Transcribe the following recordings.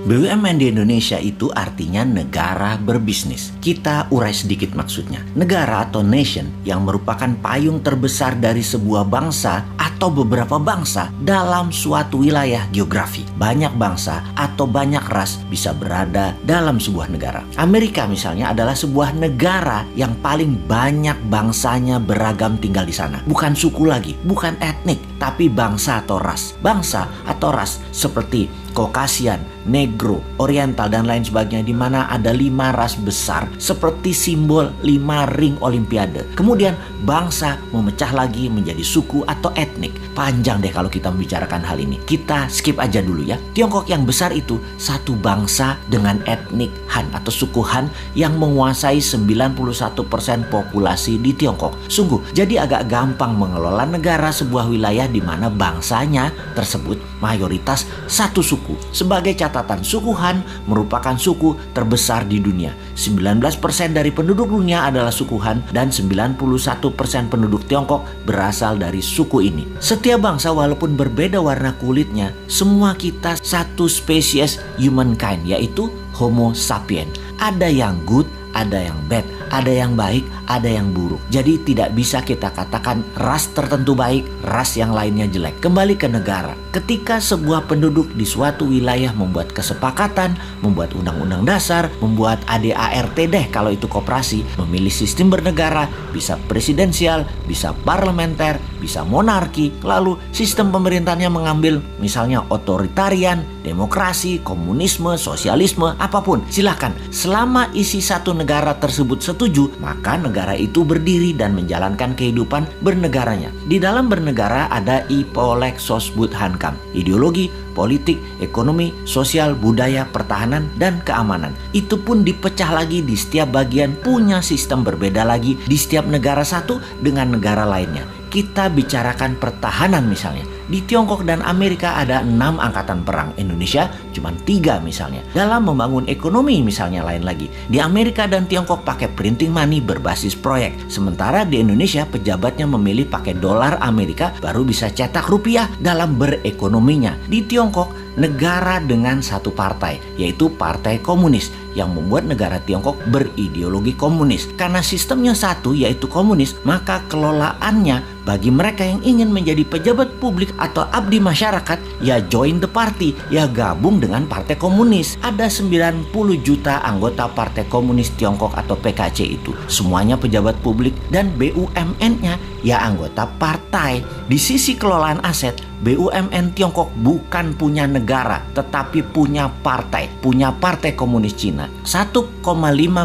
BUMN di Indonesia itu artinya negara berbisnis. Kita urai sedikit maksudnya. Negara atau nation yang merupakan payung terbesar dari sebuah bangsa atau beberapa bangsa dalam suatu wilayah geografi. Banyak bangsa atau banyak ras bisa berada dalam sebuah negara. Amerika misalnya adalah sebuah negara yang paling banyak bangsanya beragam tinggal di sana. Bukan suku lagi, bukan etnik, tapi bangsa atau ras. Bangsa atau ras seperti Caucasian, Negro, Oriental, dan lain sebagainya, di mana ada 5 ras besar seperti simbol 5 ring Olimpiade. Kemudian bangsa memecah lagi menjadi suku atau etnik. Panjang deh kalau kita membicarakan hal ini. Kita skip aja dulu ya. Tiongkok yang besar itu satu bangsa dengan etnik Han atau suku Han yang menguasai 91% populasi di Tiongkok. Sungguh, jadi agak gampang mengelola negara sebuah wilayah di mana bangsanya tersebut mayoritas satu suku. Sebagai catatan, suku Han merupakan suku terbesar di dunia. 19% dari penduduk dunia adalah suku Han dan 91% penduduk Tiongkok berasal dari suku ini. Setiap bangsa walaupun berbeda warna kulitnya, semua kita satu spesies humankind, yaitu Homo sapiens. Ada yang good, ada yang bad, ada yang baik, ada yang buruk. Jadi tidak bisa kita katakan ras tertentu baik, ras yang lainnya jelek. Kembali ke negara. Ketika sebuah penduduk di suatu wilayah membuat kesepakatan, membuat undang-undang dasar, membuat ADART deh kalau itu koperasi, memilih sistem bernegara, bisa presidensial, bisa parlementer, bisa monarki, lalu sistem pemerintahnya mengambil misalnya otoritarian, demokrasi, komunisme, sosialisme, apapun. Silakan. Selama isi satu negara tersebut setuju, maka negara itu berdiri dan menjalankan kehidupan bernegaranya. Di dalam bernegara ada Ipolek Sosbud Hankam, ideologi, politik, ekonomi, sosial, budaya, pertahanan, dan keamanan. Itu pun dipecah lagi di setiap bagian, punya sistem berbeda lagi di setiap negara satu dengan negara lainnya. Kita bicarakan pertahanan misalnya. Di Tiongkok dan Amerika ada 6 angkatan perang. Indonesia cuma 3 misalnya. Dalam membangun ekonomi misalnya lain lagi. Di Amerika dan Tiongkok pakai printing money berbasis proyek. Sementara di Indonesia pejabatnya memilih pakai dolar Amerika baru bisa cetak rupiah dalam berekonominya. Di Tiongkok negara dengan satu partai, yaitu Partai Komunis, yang membuat negara Tiongkok berideologi komunis. Karena sistemnya satu, yaitu komunis, maka kelolaannya bagi mereka yang ingin menjadi pejabat publik atau abdi masyarakat, ya join the party, ya gabung dengan Partai Komunis. Ada 90 juta anggota Partai Komunis Tiongkok atau PKC itu. Semuanya pejabat publik dan BUMN-nya ya anggota partai. Di sisi kelolaan aset, BUMN Tiongkok bukan punya negara, tetapi punya partai Partai Komunis Cina. 1,5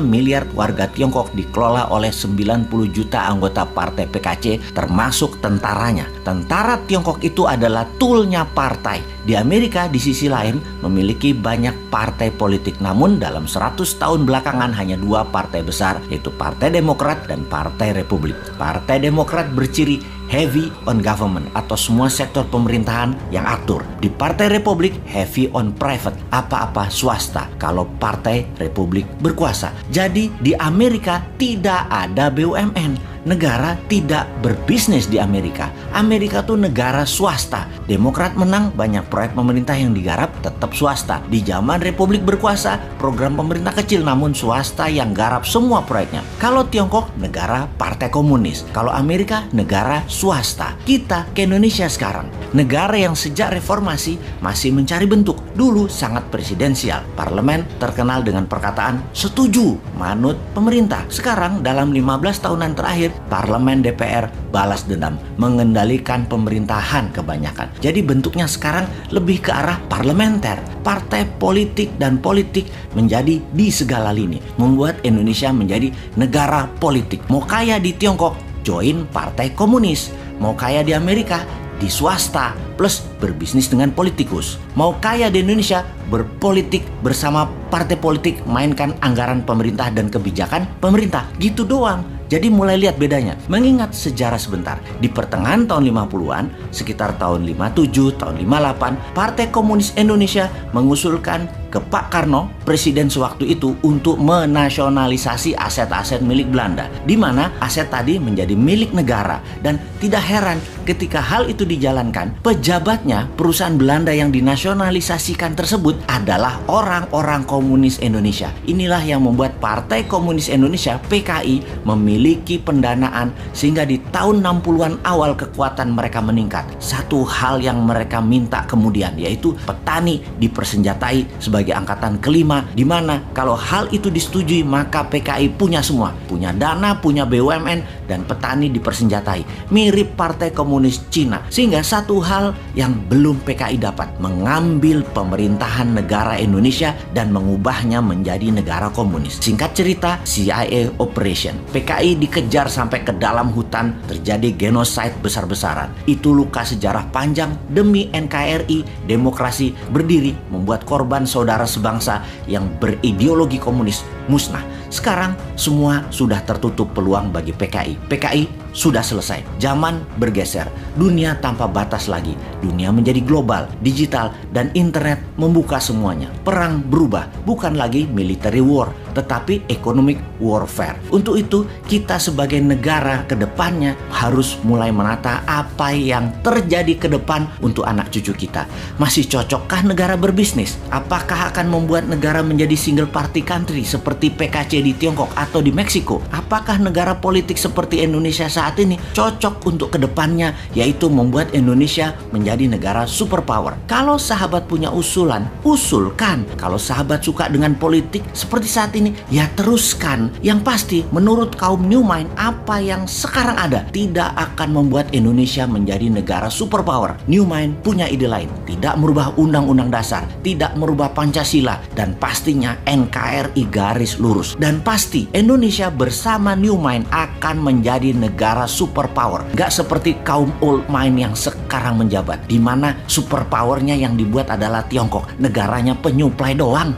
miliar warga Tiongkok dikelola oleh 90 juta anggota partai PKC, termasuk tentaranya. Tentara Tiongkok itu adalah toolnya partai. Di Amerika di sisi lain memiliki banyak partai politik, namun dalam 100 tahun belakangan hanya 2 partai besar, yaitu Partai Demokrat dan Partai Republik. Partai Demokrat berciri heavy on government atau semua sektor pemerintahan yang atur. Di Partai Republik heavy on private, apa-apa swasta kalau Partai Republik berkuasa. Jadi di Amerika tidak ada BUMN. Negara tidak berbisnis di Amerika. Amerika tuh negara swasta. Demokrat menang, banyak proyek pemerintah yang digarap tetap swasta. Di zaman Republik berkuasa, program pemerintah kecil namun swasta yang garap semua proyeknya. Kalau Tiongkok, negara Partai Komunis. Kalau Amerika, negara swasta. Kita ke Indonesia sekarang, negara yang sejak reformasi masih mencari bentuk. Dulu sangat presidensial. Parlemen terkenal dengan perkataan setuju, manut pemerintah. Sekarang dalam 15 tahunan terakhir, Parlemen DPR balas dendam, mengendalikan pemerintahan kebanyakan. Jadi bentuknya sekarang lebih ke arah parlementer. Partai politik dan politik menjadi di segala lini, membuat Indonesia menjadi negara politik. Mau kaya di Tiongkok, join Partai Komunis. Mau kaya di Amerika, di swasta, plus berbisnis dengan politikus. Mau kaya di Indonesia, berpolitik bersama partai politik, mainkan anggaran pemerintah dan kebijakan pemerintah. Gitu doang. Jadi mulai lihat bedanya. Mengingat sejarah sebentar, di pertengahan tahun 50-an, sekitar tahun 57, tahun 58, Partai Komunis Indonesia mengusulkan ke Pak Karno, presiden sewaktu itu, untuk menasionalisasi aset-aset milik Belanda, di mana aset tadi menjadi milik negara. Dan tidak heran ketika hal itu dijalankan, pejabatnya perusahaan Belanda yang dinasionalisasikan tersebut adalah orang-orang komunis Indonesia. Inilah yang membuat Partai Komunis Indonesia PKI memiliki pendanaan sehingga di tahun 60-an awal kekuatan mereka meningkat. Satu hal yang mereka minta kemudian yaitu petani dipersenjatai sebagai angkatan kelima, di mana kalau hal itu disetujui maka PKI punya semua, punya dana, punya BUMN, dan petani dipersenjatai. Mirip Partai Komunis Cina. Sehingga satu hal yang belum PKI dapat, mengambil pemerintahan negara Indonesia dan mengubahnya menjadi negara komunis. Singkat cerita, CIA Operation. PKI dikejar sampai ke dalam hutan, terjadi genosida besar-besaran. Itu luka sejarah panjang demi NKRI, demokrasi berdiri, membuat korban saudara sebangsa yang berideologi komunis musnah. Sekarang semua sudah tertutup peluang bagi PKI. PKI sudah selesai. Zaman bergeser. Dunia tanpa batas lagi. Dunia menjadi global, digital, dan internet membuka semuanya. Perang berubah. Bukan lagi military war, tetapi economic warfare. Untuk itu, kita sebagai negara ke depannya harus mulai menata apa yang terjadi ke depan untuk anak cucu kita. Masih cocokkah negara berbisnis? Apakah akan membuat negara menjadi single party country seperti PKC di Tiongkok atau di Meksiko? Apakah negara politik seperti Indonesia saat ini cocok untuk kedepannya, yaitu membuat Indonesia menjadi negara superpower? Kalau sahabat punya usulan, usulkan. Kalau sahabat suka dengan politik seperti saat ini, ya teruskan. Yang pasti, menurut kaum New Mind, apa yang sekarang ada tidak akan membuat Indonesia menjadi negara superpower. New Mind punya ide lain, tidak merubah undang-undang dasar, tidak merubah Pancasila, dan pastinya NKRI garis lurus. Dan pasti Indonesia bersama New Mind akan menjadi negara superpower. Gak seperti kaum Old Mind yang sekarang menjabat, di mana superpowernya yang dibuat adalah Tiongkok, negaranya penyuplai doang.